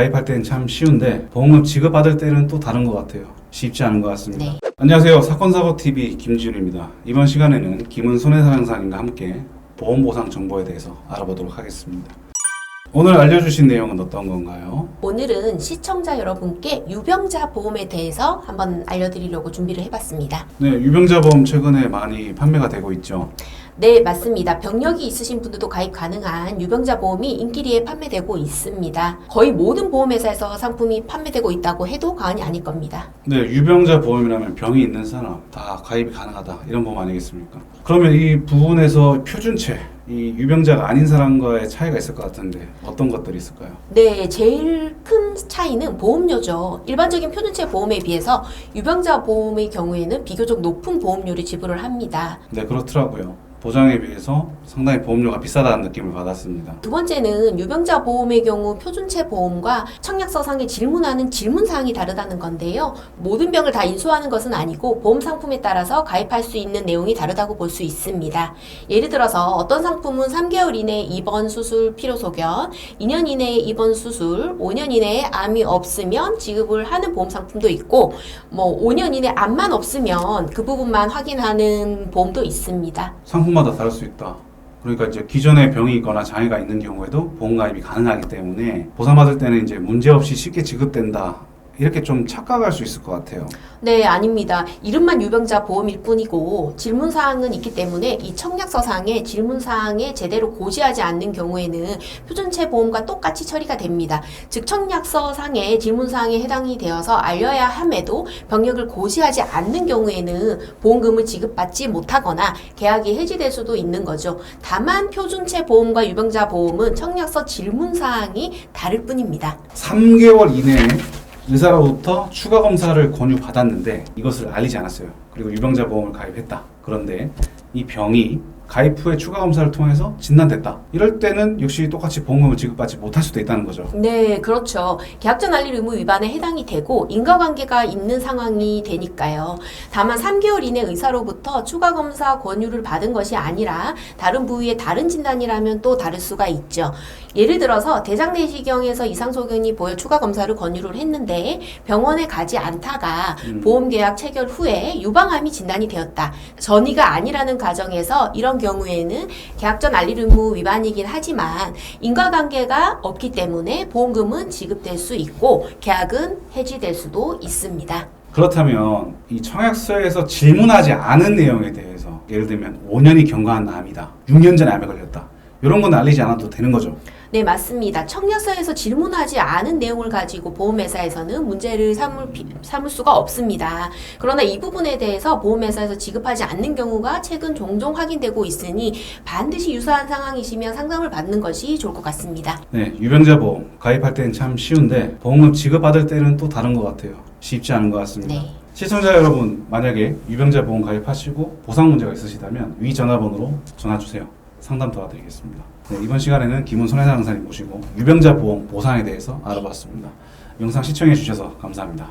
가입할 때는 참 쉬운데 보험금 지급받을 때는 또 다른 것 같아요. 쉽지 않은 것 같습니다. 네. 안녕하세요. 사건사고TV 김지훈입니다. 이번 시간에는 김은 손해사장사님과 함께 보험보상 정보에 대해서 알아보도록 하겠습니다. 오늘 알려주신 내용은 어떤 건가요? 오늘은 시청자 여러분께 유병자 보험에 대해서 한번 알려드리려고 준비를 해봤습니다. 네, 유병자 보험 최근에 많이 판매가 되고 있죠. 네, 맞습니다. 병력이 있으신 분들도 가입 가능한 유병자 보험이 인기리에 판매되고 있습니다. 거의 모든 보험회사에서 상품이 판매되고 있다고 해도 과언이 아닐 겁니다. 네, 유병자 보험이라면 병이 있는 사람 다 가입이 가능하다 이런 보험 아니겠습니까? 그러면 이 부분에서 표준체, 이 유병자가 아닌 사람과의 차이가 있을 것 같은데 어떤 것들이 있을까요? 네, 제일 큰 차이는 보험료죠. 일반적인 표준체 보험에 비해서 유병자 보험의 경우에는 비교적 높은 보험료를 지불을 합니다. 네, 그렇더라고요. 보장에 비해서 상당히 보험료가 비싸다는 느낌을 받았습니다. 두 번째는 유병자 보험의 경우 표준체 보험과 청약서상에 질문하는 질문사항이 다르다는 건데요. 모든 병을 다 인수하는 것은 아니고 보험 상품에 따라서 가입할 수 있는 내용이 다르다고 볼 수 있습니다. 예를 들어서 어떤 상품은 3개월 이내에 입원 수술 필요 소견, 2년 이내에 입원 수술, 5년 이내에 암이 없으면 지급을 하는 보험 상품도 있고 5년 이내 암만 없으면 그 부분만 확인하는 보험도 있습니다. 상품마다 다를 수 있다. 그러니까 이제 기존에 병이 있거나 장애가 있는 경우에도 보험 가입이 가능하기 때문에 보상받을 때는 이제 문제없이 쉽게 지급된다. 이렇게 좀 착각할 수 있을 것 같아요. 네, 아닙니다. 이름만 유병자 보험일 뿐이고 질문사항은 있기 때문에 이 청약서상에 질문사항에 제대로 고지하지 않는 경우에는 표준체 보험과 똑같이 처리가 됩니다. 즉 청약서상에 질문사항에 해당이 되어서 알려야 함에도 병력을 고지하지 않는 경우에는 보험금을 지급받지 못하거나 계약이 해지될 수도 있는 거죠. 다만 표준체 보험과 유병자 보험은 청약서 질문사항이 다를 뿐입니다. 3개월 이내에 의사로부터 추가 검사를 권유받았는데 이것을 알리지 않았어요. 그리고 유병자 보험을 가입했다. 그런데 이 병이 가입 후에 추가 검사를 통해서 진단됐다. 이럴 때는 역시 똑같이 보험금을 지급받지 못할 수도 있다는 거죠. 네, 그렇죠. 계약전 알릴 의무 위반에 해당이 되고 인과관계가 있는 상황이 되니까요. 다만 3개월 이내 의사로부터 추가 검사 권유를 받은 것이 아니라 다른 부위의 다른 진단이라면 또 다를 수가 있죠. 예를 들어서 대장 내시경에서 이상 소견이 보여 추가 검사를 권유를 했는데 병원에 가지 않다가 보험 계약 체결 후에 유방암이 진단이 되었다. 전이가 아니라는 가정에서 이런 경우에는 계약전 알릴 의무 위반이긴 하지만 인과관계가 없기 때문에 보험금은 지급될 수 있고 계약은 해지될 수도 있습니다. 그렇다면 이 청약서에서 질문하지 않은 내용에 대해서 예를 들면 5년이 경과한 암이다. 6년 전에 암에 걸렸다. 이런 건 알리지 않아도 되는 거죠. 네, 맞습니다. 청약서에서 질문하지 않은 내용을 가지고 보험회사에서는 문제를 삼을 수가 없습니다. 그러나 이 부분에 대해서 보험회사에서 지급하지 않는 경우가 최근 종종 확인되고 있으니 반드시 유사한 상황이시면 상담을 받는 것이 좋을 것 같습니다. 네, 유병자 보험 가입할 때는 참 쉬운데 보험금 지급받을 때는 또 다른 것 같아요. 쉽지 않은 것 같습니다. 네. 시청자 여러분, 만약에 유병자 보험 가입하시고 보상 문제가 있으시다면 위 전화번호로 전화주세요. 상담 도와드리겠습니다. 네, 이번 시간에는 김은 손해사장사님 모시고 유병자 보험 보상에 대해서 알아봤습니다. 영상 시청해 주셔서 감사합니다.